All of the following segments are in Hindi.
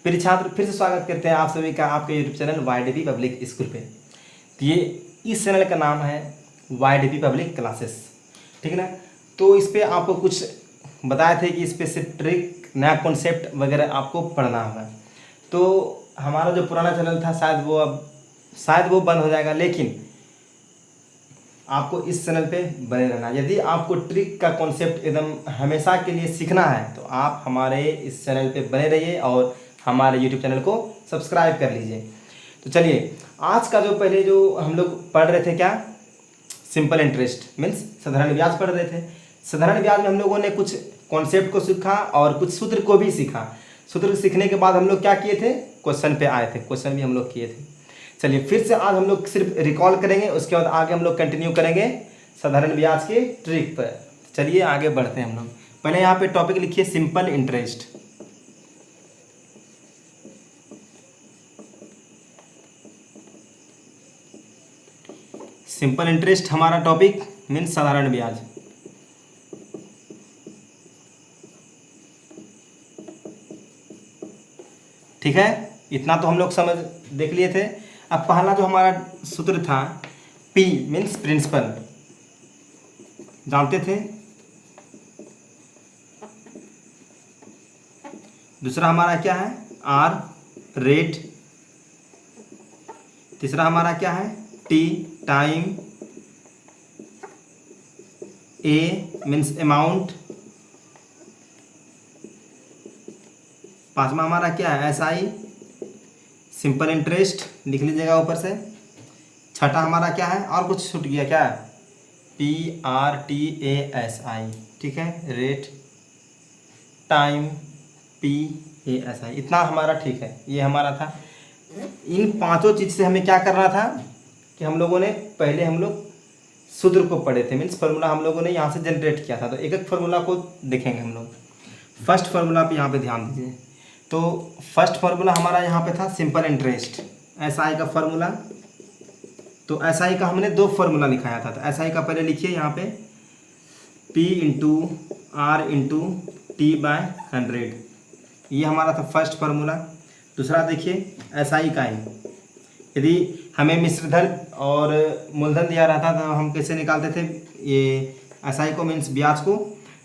प्रिय छात्र, फिर से स्वागत करते हैं आप सभी का आपके यूट्यूब चैनल वाईडीपी पब्लिक स्कूल पे। तो ये इस चैनल का नाम है वाईडीपी पब्लिक क्लासेस, ठीक है ना। तो इस पर आपको कुछ बताए थे कि इस पर सिर्फ ट्रिक, नया कॉन्सेप्ट वगैरह आपको पढ़ना होगा। तो हमारा जो पुराना चैनल था शायद वो बंद हो जाएगा, लेकिन आपको इस चैनल पे बने रहना। यदि आपको ट्रिक का कॉन्सेप्ट एकदम हमेशा के लिए सीखना है तो आप हमारे इस चैनल पे बने रहिए और हमारे यूट्यूब चैनल को सब्सक्राइब कर लीजिए। तो चलिए, आज का जो पहले जो हम लोग पढ़ रहे थे, क्या सिंपल इंटरेस्ट मीन्स साधारण ब्याज पढ़ रहे थे। साधारण ब्याज में हम लोगों ने कुछ कॉन्सेप्ट को सीखा और कुछ सूत्र को भी सीखा। सूत्र सीखने के बाद हम लोग क्या किए थे, क्वेश्चन पे आए थे, क्वेश्चन भी हम लोग किए थे। चलिए फिर से आज हम लोग सिर्फ रिकॉल करेंगे, उसके बाद आगे हम लोग कंटिन्यू करेंगे साधारण ब्याज के ट्रिक पर। चलिए आगे बढ़ते हैं हम लोग। पहले यहाँ पे टॉपिक लिखिए सिंपल इंटरेस्ट। सिंपल इंटरेस्ट हमारा टॉपिक मीन्स साधारण ब्याज। ठीक है, इतना तो हम लोग समझ देख लिए थे। अब पहला जो हमारा सूत्र था P मीन्स प्रिंसिपल, जानते थे। दूसरा हमारा क्या है R रेट। तीसरा हमारा क्या है T time. A means amount. पांचवा हमारा क्या है SI सिंपल इंटरेस्ट, लिख लीजिएगा ऊपर से। छठा हमारा क्या है, और कुछ छूट गया क्या, PRTASI, ठीक है, रेट टाइम PASI। इतना हमारा ठीक है, ये हमारा था। इन पांचों चीज़ से हमें क्या करना था कि हम लोगों ने पहले हम लोग सूत्र को पढ़े थे, मीन्स फार्मूला हम लोगों ने यहाँ से जनरेट किया था। तो एक एक फार्मूला को देखेंगे हम लोग। फर्स्ट फार्मूला पे यहाँ पे ध्यान दीजिए। तो फर्स्ट फार्मूला हमारा यहाँ पे था सिंपल इंटरेस्ट, SI का फार्मूला। तो SI का हमने दो फार्मूला लिखाया था। तो SI का पहले लिखिए यहाँ पे P into R into T/100, ये हमारा था फर्स्ट फार्मूला। दूसरा देखिए SI का ही, यदि हमें मिश्रधन और मूलधन दिया रहता तो हम कैसे निकालते थे ये SI को मीन्स ब्याज को।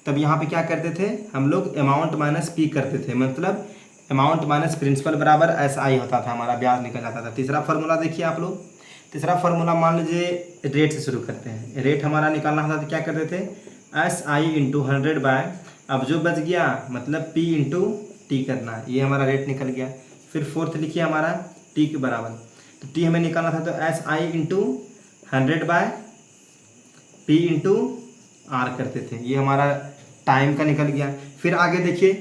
तब यहाँ पे क्या करते थे हम लोग, अमाउंट माइनस P करते थे, मतलब अमाउंट माइनस प्रिंसिपल बराबर SI होता था, हमारा ब्याज निकल जाता था। तीसरा फार्मूला देखिए आप लोग। तीसरा फार्मूला मान लीजिए रेट से शुरू करते हैं। रेट हमारा निकालना था तो क्या करते थे SI इंटू 100/, अब जो बच गया मतलब P इंटू T करना, ये हमारा रेट निकल गया। फिर फोर्थ लिखिए हमारा T के बराबर। तो T हमें निकालना था तो SI into 100/P into R करते थे, ये हमारा टाइम का निकल गया। फिर आगे देखिए,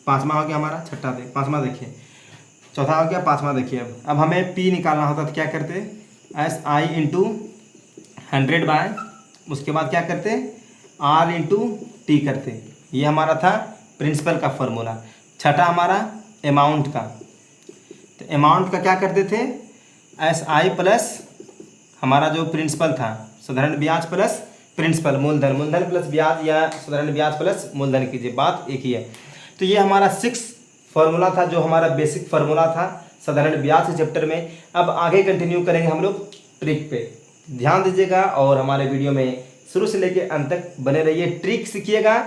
पाँचवा हो गया हमारा, छठा पाँचवा देखिए, चौथा हो गया, पाँचवा देखिए। अब हमें P निकालना होता तो क्या करते, SI इंटू 100/, उसके बाद क्या करते R इंटू T करते, ये हमारा था प्रिंसिपल का फॉर्मूला। छठा हमारा अमाउंट का, तो अमाउंट का क्या करते थे SI प्लस हमारा जो प्रिंसिपल था, साधारण ब्याज प्लस प्रिंसिपल, मूलधन, मूलधन प्लस ब्याज या साधारण ब्याज प्लस मूलधन कीजिए, बात एक ही है। तो ये हमारा 6 फार्मूला था, जो हमारा बेसिक फार्मूला था साधारण ब्याज के चैप्टर में। अब आगे कंटिन्यू करेंगे हम लोग ट्रिक पे, ध्यान दीजिएगा और हमारे वीडियो में शुरू से लेकर अंत तक बने रहिए। ट्रिक सीखिएगा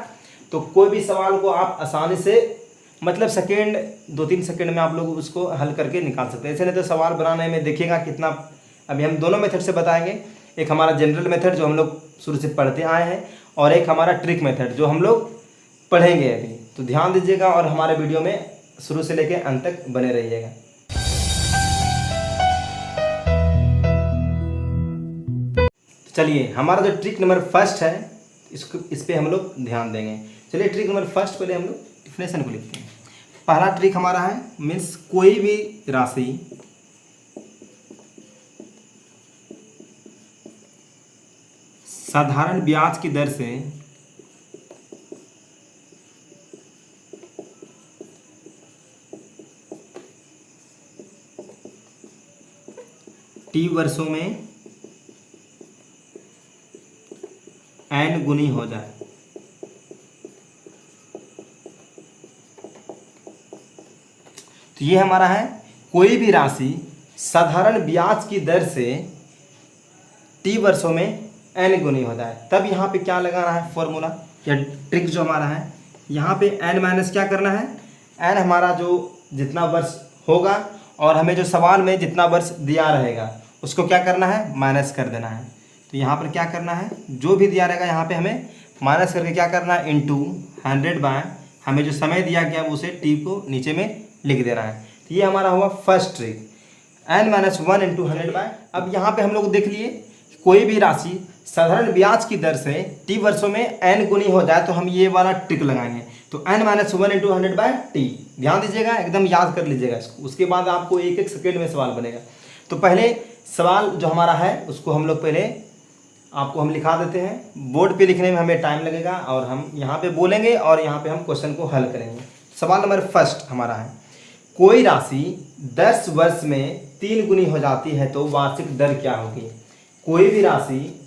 तो कोई भी सवाल को आप आसानी से, मतलब सेकेंड 2-3 सेकेंड में आप लोग उसको हल करके निकाल सकते हैं। ऐसे नहीं तो सवाल बनाने में देखिएगा कितना। अभी हम दोनों मेथड से बताएंगे, एक हमारा जनरल मेथड जो हम लोग शुरू से पढ़ते आए हैं, और एक हमारा ट्रिक मेथड जो हम लोग पढ़ेंगे अभी। तो ध्यान दीजिएगा और हमारे वीडियो में शुरू से लेकर अंत तक बने रहिएगा। चलिए, हमारा जो ट्रिक नंबर फर्स्ट है इस पे हम लोग ध्यान देंगे। चलिए ट्रिक नंबर फर्स्ट पहले हम लोग डिफिनेशन को लिखते हैं। पहला ट्रिक हमारा है मीन्स कोई भी राशि साधारण ब्याज की दर से T वर्षों में n गुनी हो जाए। तो ये हमारा है कोई भी राशि साधारण ब्याज की दर से t वर्षों में n गुनी हो जाए, तब यहाँ पे क्या लगाना है फॉर्मूला या ट्रिक जो हमारा है, यहाँ पे n माइनस क्या करना है, n हमारा जो जितना वर्ष होगा और हमें जो सवाल में जितना वर्ष दिया रहेगा उसको क्या करना है, माइनस कर देना है। तो यहाँ पर क्या करना है, जो भी दिया रहेगा यहाँ पे हमें माइनस करके क्या करना है, इंटू 100 बाय हमें जो समय दिया गया है उसे t को नीचे में लिख देना है। तो ये हमारा हुआ first trick, n minus 1 into 100 by. अब यहाँ पे हम लोग देख लिए कोई भी राशि साधारण ब्याज की दर से t वर्षों में n गुनी हो जाए तो हम ये वाला ट्रिक लगाएंगे। तो n minus 1 into 100 by T, ध्यान दीजिएगा, एकदम याद कर लीजिएगा इसको, उसके बाद आपको एक एक सेकेंड में सवाल बनेगा। तो पहले सवाल जो हमारा है उसको हम लोग पहले आपको हम लिखा देते हैं, बोर्ड पे लिखने में हमें टाइम लगेगा और हम यहाँ पे बोलेंगे और यहाँ पे हम क्वेश्चन को हल करेंगे। सवाल नंबर फर्स्ट हमारा है, कोई राशि 10 वर्ष में 3 गुनी हो जाती है तो वार्षिक दर क्या होगी। कोई भी राशि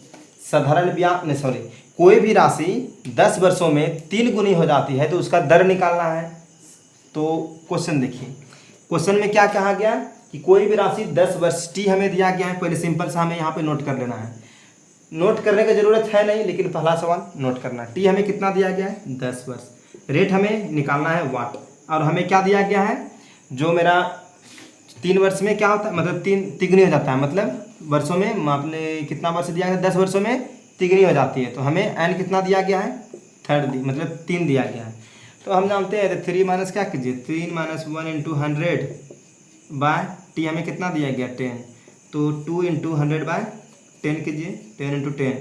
साधारण ब्याज नहीं सॉरी कोई भी राशि 10 वर्षों में 3 गुनी हो जाती है तो उसका दर निकालना है। तो क्वेश्चन देखिए, क्वेश्चन में क्या कहा गया कि कोई भी राशि 10 वर्ष t हमें दिया गया है। पहले सिंपल सा हमें यहाँ पे नोट कर लेना है, नोट करने की ज़रूरत है नहीं लेकिन पहला सवाल नोट करना है। t हमें कितना दिया गया है, 10 वर्ष। रेट हमें निकालना है वाट, और हमें क्या दिया गया है, जो मेरा 3 वर्ष में क्या होता है, मतलब 3 तिगुनी हो जाता है, मतलब वर्षों में आपने कितना वर्ष दिया है, 10 वर्षों में तिगुनी हो जाती है। तो हमें n कितना दिया गया है, 3 मतलब 3 दिया गया है। तो हम जानते हैं 3 माइनस क्या कीजिए, 3 माइनस 1 इंटू 100 बाय टी हमें कितना दिया गया 10, तो 2 इंटू 100 बाय 10 कीजिए, 10 इंटू 10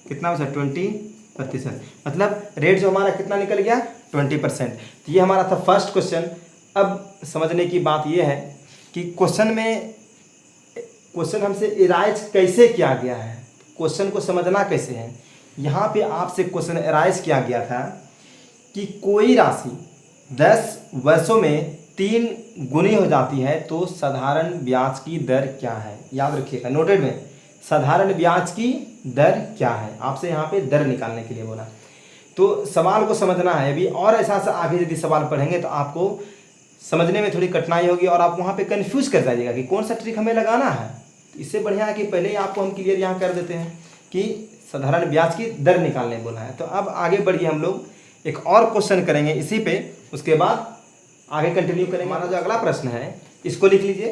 कितना बचा 20%, मतलब रेट जो हमारा कितना निकल गया 20%। तो ये हमारा था फर्स्ट क्वेश्चन। अब समझने की बात ये है कि क्वेश्चन हमसे इराइज कैसे किया गया है, क्वेश्चन को समझना कैसे है। यहाँ पे आपसे क्वेश्चन इराइज किया गया था कि कोई राशि 10 वर्षों में 3 गुनी हो जाती है तो साधारण ब्याज की दर क्या है। याद रखिएगा, नोटेड में, साधारण ब्याज की दर क्या है, आपसे यहाँ पे दर निकालने के लिए बोला। तो सवाल को समझना है अभी, और ऐसा आगे यदि सवाल पढ़ेंगे तो आपको समझने में थोड़ी कठिनाई होगी और आप वहाँ पे कंफ्यूज कर जाइएगा कि कौन सा ट्रिक हमें लगाना है। तो इससे बढ़िया है कि पहले ही आपको हम क्लियर यहाँ कर देते हैं कि साधारण ब्याज की दर निकालने बोला है। तो अब आगे बढ़िए, हम लोग एक और क्वेश्चन करेंगे इसी पे, उसके बाद आगे कंटिन्यू करेंगे। हमारा जो अगला प्रश्न है इसको लिख लीजिए।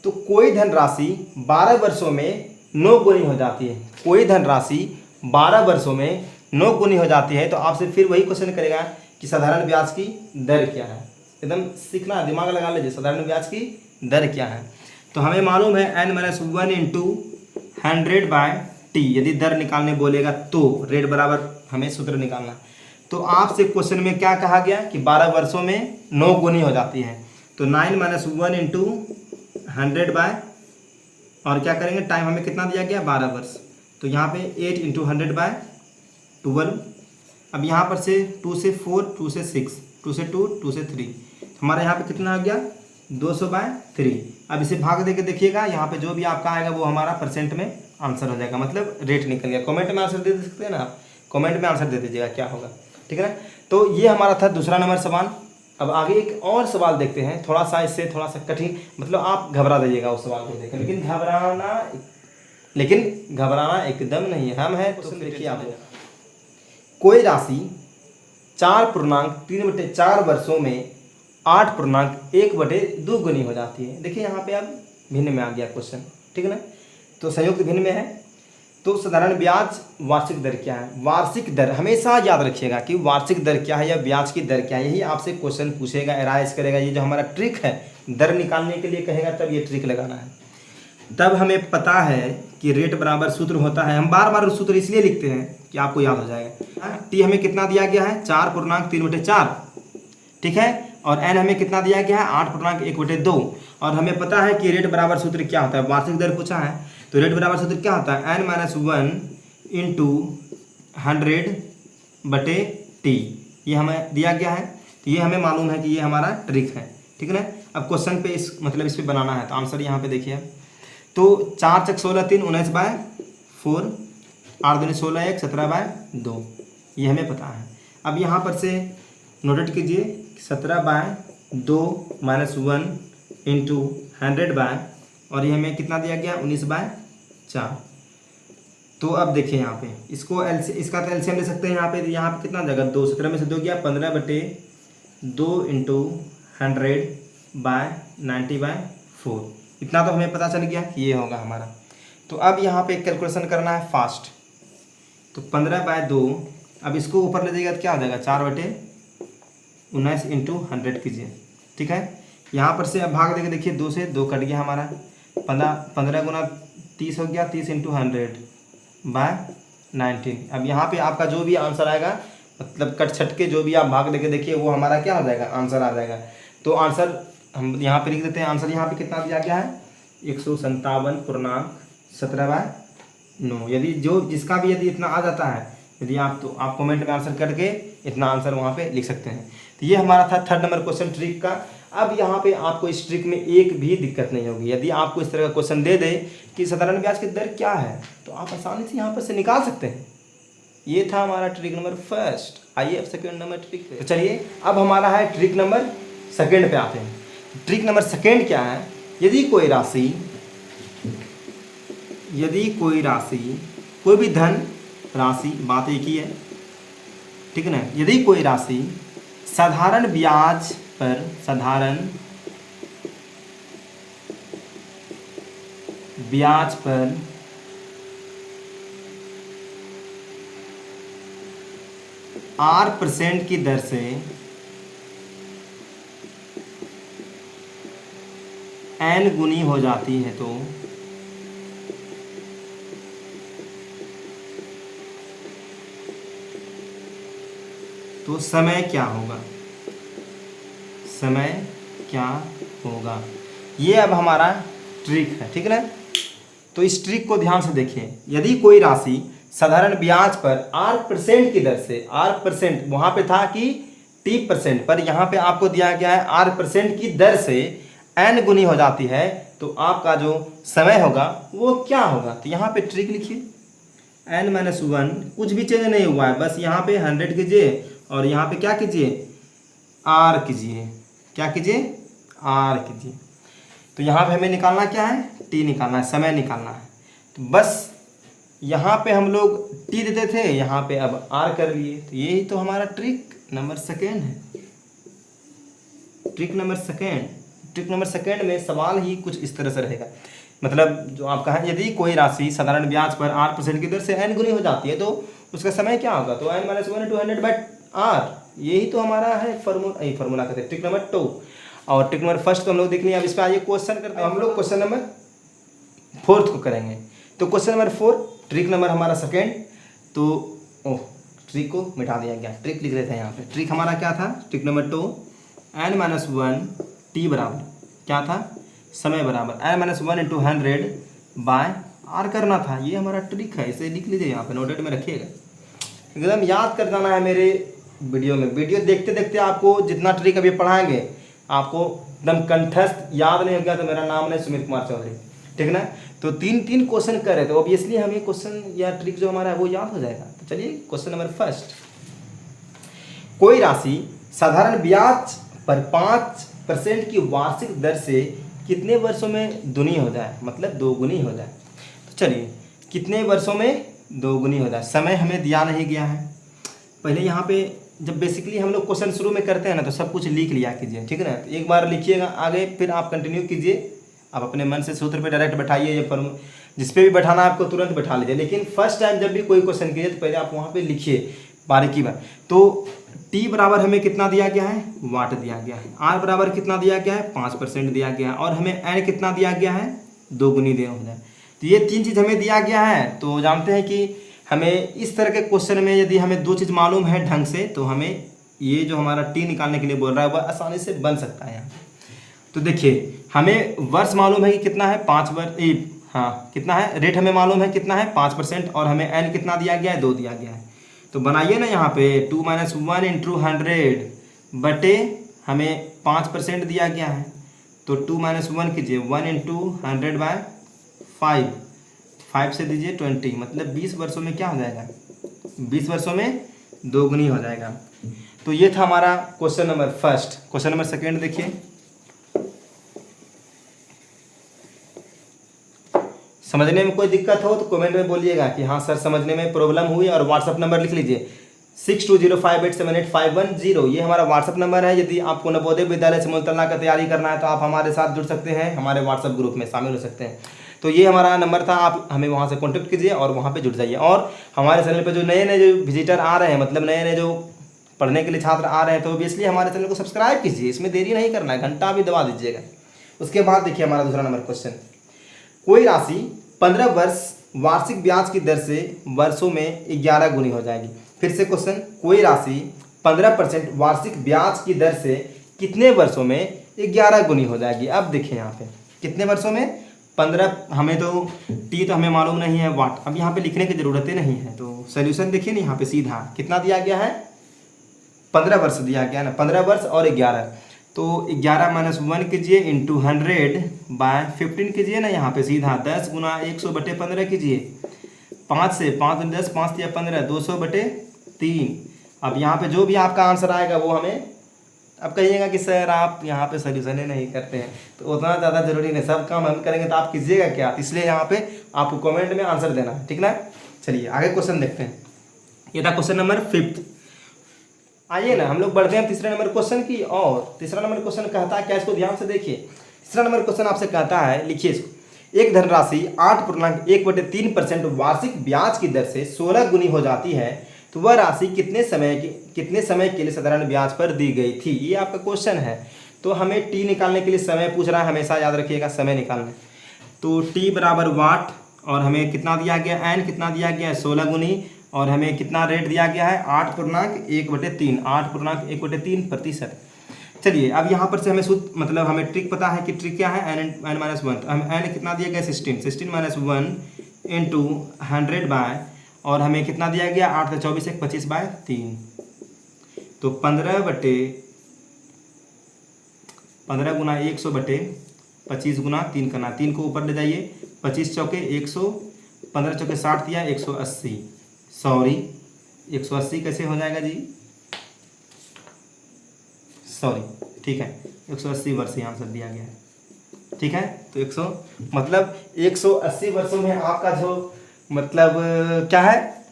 तो कोई धनराशि 12 वर्षों में 9 गुनी हो जाती है, कोई धनराशि 12 वर्षों में 9 गुनी हो जाती है तो आपसे फिर वही क्वेश्चन करेगा कि साधारण ब्याज की दर क्या है। एकदम सीखना, दिमाग लगा लीजिए, साधारण ब्याज की दर क्या है। तो हमें मालूम है n minus 1 into 100 by T, यदि दर निकालने बोलेगा तो रेट बराबर हमें सूत्र निकालना। तो आपसे क्वेश्चन में क्या कहा गया कि 12 वर्षों में 9 गुनी हो जाती है, तो 9 माइनस 1 इंटू 100 बाय, और क्या करेंगे, टाइम हमें कितना दिया गया 12 वर्ष, तो यहाँ पे 8 इंटू 100 बाय 12। अब यहाँ पर से 2 से 4, 2 से 6, 2 से 2, 2 से 3, हमारा यहाँ पे कितना आ गया 200 बाय 3। अब इसे भाग दे के देखिएगा, यहाँ पे जो भी आपका आएगा वो हमारा परसेंट में आंसर हो जाएगा, मतलब रेट निकल गया। कमेंट में आंसर दे सकते हैं ना आप, कमेंट में आंसर दे दीजिएगा क्या होगा, ठीक है ना। तो ये हमारा था दूसरा नंबर सवाल। अब आगे एक और सवाल देखते हैं, थोड़ा सा इससे थोड़ा सा कठिन, मतलब आप घबरा जाइएगा उस सवाल को देखें, लेकिन घबराना एकदम नहीं है, हम हैं। तो देखिए आप, कोई राशि 4.3/4 वर्षों में 8.1/2 गुनी हो जाती है। देखिए यहाँ पे अब भिन्न में आ गया क्वेश्चन, ठीक है ना, तो संयुक्त भिन्न में है। तो साधारण ब्याज वार्षिक दर क्या है, वार्षिक दर हमेशा याद रखिएगा कि वार्षिक दर क्या है या ब्याज की दर क्या है, यही आपसे क्वेश्चन पूछेगा, एराइज करेगा। ये जो हमारा ट्रिक है दर निकालने के लिए कहेगा तब ये ट्रिक लगाना है। तब हमें पता है कि रेट बराबर सूत्र होता है, हम बार बार सूत्र इसलिए लिखते हैं कि आपको याद हो जाएगा। टी हमें कितना दिया गया है 4.3/4, ठीक है, और एन हमें कितना दिया गया है 8.1/2, और हमें पता है कि रेट बराबर सूत्र क्या होता है, वार्षिक दर पूछा है तो रेट बराबर सूत्र क्या होता है, n माइनस 1 इंटू 100/t, ये हमें दिया गया है। तो ये हमें मालूम है कि ये हमारा ट्रिक है, ठीक है ना। अब क्वेश्चन पे इस मतलब इस पे बनाना है, तो आंसर यहाँ पे देखिए। तो 4 × 16 = 3, 19/4, 8 × 2 = 16, 1 17/2, ये हमें पता है। अब यहाँ पर से नोटेट कीजिए 17/2 2 माइनस 1 इंटू 100 बाय, और ये हमें कितना दिया गया 19/4। तो अब देखिए यहाँ पे इसको इसका तो एलसीएम ले सकते हैं। यहाँ पे कितना जाएगा 2, 17 में से 2 गया 15/2 इंटू 100/90/4। इतना तो हमें पता चल गया कि ये होगा हमारा। तो अब यहाँ पे कैलकुलेशन करना है फास्ट। तो 15/2, अब इसको ऊपर ले जाइएगा तो क्या हो जाएगा 4/19 इंटू 100 कीजिए, ठीक है। यहाँ पर से अब भाग देके देखिए 2 से 2 कट गया हमारा, 15 गुना 30 हो गया, 30 इंटू 100/19। अब यहाँ पे आपका जो भी आंसर आएगा, मतलब कट छट के जो भी आप भाग देके देखिए वो हमारा क्या हो जाएगा आंसर आ जाएगा। तो आंसर हम यहाँ पे लिख देते हैं। आंसर यहाँ पे कितना दिया गया है 157.17/9। यदि जिसका भी यदि इतना आ जाता है, यदि आप आप कमेंट में आंसर करके इतना आंसर वहाँ पे लिख सकते हैं। तो ये हमारा था 3rd नंबर क्वेश्चन ट्रिक का। अब यहाँ पे आपको इस ट्रिक में एक भी दिक्कत नहीं होगी। यदि आपको इस तरह का क्वेश्चन दे दे कि साधारण ब्याज की दर क्या है, तो आप आसानी से यहाँ पर से निकाल सकते हैं। ये था हमारा ट्रिक नंबर 1। आइए अब 2nd नंबर ट्रिक पे। तो चलिए अब हमारा है ट्रिक नंबर 2 पे आते हैं। ट्रिक नंबर 2 क्या है, यदि कोई कोई भी धन राशि, बात एक ही है, ठीक है ना। यदि कोई राशि साधारण ब्याज पर 8% की दर से n गुनी हो जाती है, तो समय क्या होगा। ये अब हमारा ट्रिक है, ठीक है ना। तो इस ट्रिक को ध्यान से देखिए। यदि कोई राशि साधारण ब्याज पर 8% की दर से, 8% वहाँ पे था कि t%, पर यहाँ पे आपको दिया गया है 8% की दर से n गुनी हो जाती है, तो आपका जो समय होगा वो क्या होगा। तो यहाँ पे ट्रिक लिखिए, n-1 कुछ भी चेंज नहीं हुआ है, बस यहाँ पे 100 कीजिए और यहाँ पे क्या कीजिए r कीजिए, r कीजिए। तो यहाँ पे हमें निकालना क्या है, t निकालना है, समय निकालना है। तो बस यहाँ पे हम लोग t देते थे, यहाँ पे अब r कर लिए। तो यही तो हमारा ट्रिक नंबर 2 है। ट्रिक नंबर 2 में सवाल ही कुछ इस तरह से रहेगा। मतलब जो आपका है, यदि कोई राशि साधारण ब्याज पर 8% की दर से n गुनी हो जाती है, तो उसका समय क्या होगा। तो n-1 × 100/r, यही तो हमारा है फॉर्मूला कहते हैं ट्रिक नंबर 2। और ट्रिक नंबर 1 तो हम लोग देख लिया। अब इस पर आइए क्वेश्चन करते हैं। हम लोग क्वेश्चन नंबर 4 को करेंगे। तो क्वेश्चन नंबर 4, ट्रिक नंबर हमारा 2। तो ट्रिक को मिटा दिया गया, ट्रिक लिख लेते हैं यहाँ पे। ट्रिक हमारा क्या था, ट्रिक नंबर 2, n-1 t बराबर क्या था, समय बराबर n-1 × 100/r करना था। ये हमारा ट्रिक है, इसे लिख लीजिए यहाँ पे, नोटेड में रखिएगा, एकदम याद कर जाना है। मेरे वीडियो देखते देखते आपको जितना ट्रिक अभी पढ़ाएंगे आपको एकदम कंठस्थ याद नहीं हो गया तो मेरा नाम नहीं सुमित कुमार चौधरी, ठीक ना। तो 3 क्वेश्चन कर रहे थे, ऑब्वियसली हमें क्वेश्चन या ट्रिक जो हमारा है वो याद हो जाएगा। तो चलिए क्वेश्चन नंबर 1, कोई राशि साधारण ब्याज पर 5% की वार्षिक दर से कितने वर्षों में दुनी हो जाए, मतलब दोगुनी हो जाए। तो चलिए कितने वर्षों में दोगुनी हो जाए। समय हमें दिया नहीं गया है। पहले यहाँ पे जब बेसिकली हम लोग क्वेश्चन शुरू में करते हैं ना, तो सब कुछ लिख लिया कीजिए, ठीक है ना। तो एक बार लिखिएगा, आगे फिर आप कंटिन्यू कीजिए। आप अपने मन से सूत्र पे डायरेक्ट बैठाइए, ये फॉर्मूला जिस पे भी बैठाना है आपको तुरंत बैठा लीजिए। लेकिन फर्स्ट टाइम जब भी कोई क्वेश्चन कीजिए तो पहले आप वहाँ पे लिखिए बारीकी बार। तो t बराबर हमें कितना दिया गया है, वाट दिया गया है। r बराबर कितना दिया गया है, 5% दिया गया है। और हमें n कितना दिया गया है, 2 गुनी दिया हो जाए। तो ये 3 चीज़ हमें दिया गया है। तो जानते हैं कि हमें इस तरह के क्वेश्चन में यदि हमें 2 चीज़ मालूम है ढंग से, तो हमें ये जो हमारा t निकालने के लिए बोल रहा है वह आसानी से बन सकता है यहाँ। तो देखिए हमें वर्ष मालूम है कि कितना है, 5 वर्ष, हाँ कितना है, रेट हमें मालूम है कितना है 5%, और हमें n कितना दिया गया है, 2 दिया गया है। तो बनाइए ना यहाँ पे 2 - 1 × 100 बटे हमें 5% दिया गया है। तो 2 - 1 कीजिए, 1 × 100/5, 5 से दीजिए 20, मतलब 20 वर्षों में क्या हो जाएगा, 20 वर्षों में दोगुनी हो जाएगा। तो ये था हमारा question number first. Question number second देखिए, समझने में कोई दिक्कत हो तो कमेंट में बोलिएगा कि हाँ सर समझने में प्रॉब्लम हुई, और व्हाट्सअप नंबर लिख लीजिए 6205878510। ये हमारा व्हाट्सअप नंबर है। यदि आपको नवोदय विद्यालय से मुल्तला का तैयारी करना है तो आप हमारे साथ जुड़ सकते हैं, हमारे व्हाट्सअप ग्रुप में शामिल हो सकते हैं। तो ये हमारा नंबर था, आप हमें वहाँ से कॉन्टैक्ट कीजिए और वहाँ पर जुड़ जाइए। और हमारे चैनल पर जो नए नए जो विजिटर आ रहे हैं, मतलब नए नए जो पढ़ने के लिए छात्र आ रहे हैं, तो ऑब्वियसली हमारे चैनल को सब्सक्राइब कीजिए, इसमें देरी नहीं करना है, घंटा भी दबा दीजिएगा। उसके बाद देखिए हमारा दूसरा नंबर क्वेश्चन, कोई राशि 15 वर्ष वार्षिक ब्याज की दर से वर्षों में 11 गुनी हो जाएगी। फिर से क्वेश्चन, कोई राशि 15% वार्षिक ब्याज की दर से कितने वर्षों में 11 गुनी हो जाएगी। अब देखिए यहाँ पे कितने वर्षों में 15, हमें तो टी तो हमें मालूम नहीं है, वाट अब यहाँ पे लिखने की ज़रूरत ही नहीं है। तो सोल्यूशन देखिए ना, यहाँ पे सीधा कितना दिया गया है, 15 वर्ष दिया गया ना, 15 वर्ष और 11, तो 11 - 1 कीजिए इंटू 100/15 कीजिए ना, यहाँ पे सीधा 10 गुना 100/15 कीजिए, 5 से 5 10 5 या 15 200/3। अब यहाँ पे जो भी आपका आंसर आएगा वो हमें, अब कहिएगा कि सर आप यहाँ पे सोल्यूशन ही नहीं करते हैं, तो उतना ज़्यादा जरूरी नहीं, सब काम हम करेंगे तो आप कीजिएगा क्या, इसलिए यहाँ पे आपको कमेंट में आंसर देना है, ठीक ना। चलिए आगे क्वेश्चन देखते हैं। ये था क्वेश्चन नंबर 5। आइए ना हम लोग बढ़ते हैं तीसरे नंबर क्वेश्चन की। और तीसरा नंबर क्वेश्चन कहता है क्या, इसको ध्यान से देखिए। तीसरा नंबर क्वेश्चन आपसे कहता है, लिखिए इसको, एक धनराशि 8.1/3% वार्षिक ब्याज की दर से 16 गुनी हो जाती है, तो वह राशि कितने समय के लिए साधारण ब्याज पर दी गई थी। ये आपका क्वेश्चन है। तो हमें टी निकालने के लिए समय पूछ रहा है, हमेशा याद रखिएगा समय निकालना। तो टी बराबर वाट, और हमें कितना दिया गया, एन कितना दिया गया है 16 गुनी, और हमें कितना रेट दिया गया है 8.1/3, 8.1/3%। चलिए अब यहाँ पर से हमें सूत्र, मतलब हमें ट्रिक पता है कि ट्रिक क्या है, n - 1। तो हमें n कितना दिया गया 16 - 1 इंटू 100 और हमें कितना दिया गया 8 से 24 1 25/3। तो 15 गुना 100/25 गुना 3 करना, 3 को ऊपर ले जाइए, 25 चौके 100, 15 चौके 60 दिया 180, सॉरी 180 कैसे हो जाएगा जी, सॉरी ठीक है 180 वर्ष यहाँ आंसर दिया गया है, ठीक है। तो 180 वर्षों में आपका जो मतलब क्या है,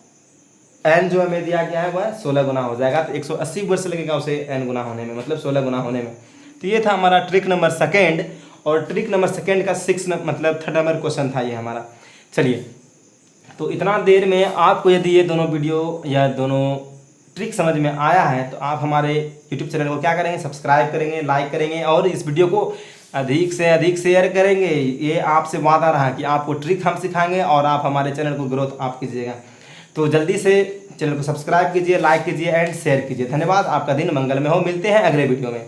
एन जो हमें दिया गया है वह 16 गुना हो जाएगा। तो 180 वर्ष लगेगा उसे एन गुना होने में, मतलब 16 गुना होने में। तो ये था हमारा ट्रिक नंबर सेकेंड, और ट्रिक नंबर सेकेंड का 6 मतलब 3rd नंबर क्वेश्चन था ये हमारा। चलिए तो इतना देर में आपको यदि ये दोनों वीडियो या दोनों ट्रिक समझ में आया है तो आप हमारे यूट्यूब चैनल को क्या करेंगे, सब्सक्राइब करेंगे, लाइक करेंगे, और इस वीडियो को अधिक से अधिक शेयर करेंगे। ये आपसे वादा रहा कि आपको ट्रिक हम सिखाएंगे और आप हमारे चैनल को ग्रोथ आप कीजिएगा। तो जल्दी से चैनल को सब्सक्राइब कीजिए, लाइक कीजिए एंड शेयर कीजिए। धन्यवाद, आपका दिन मंगलमय हो। मिलते हैं अगले वीडियो में।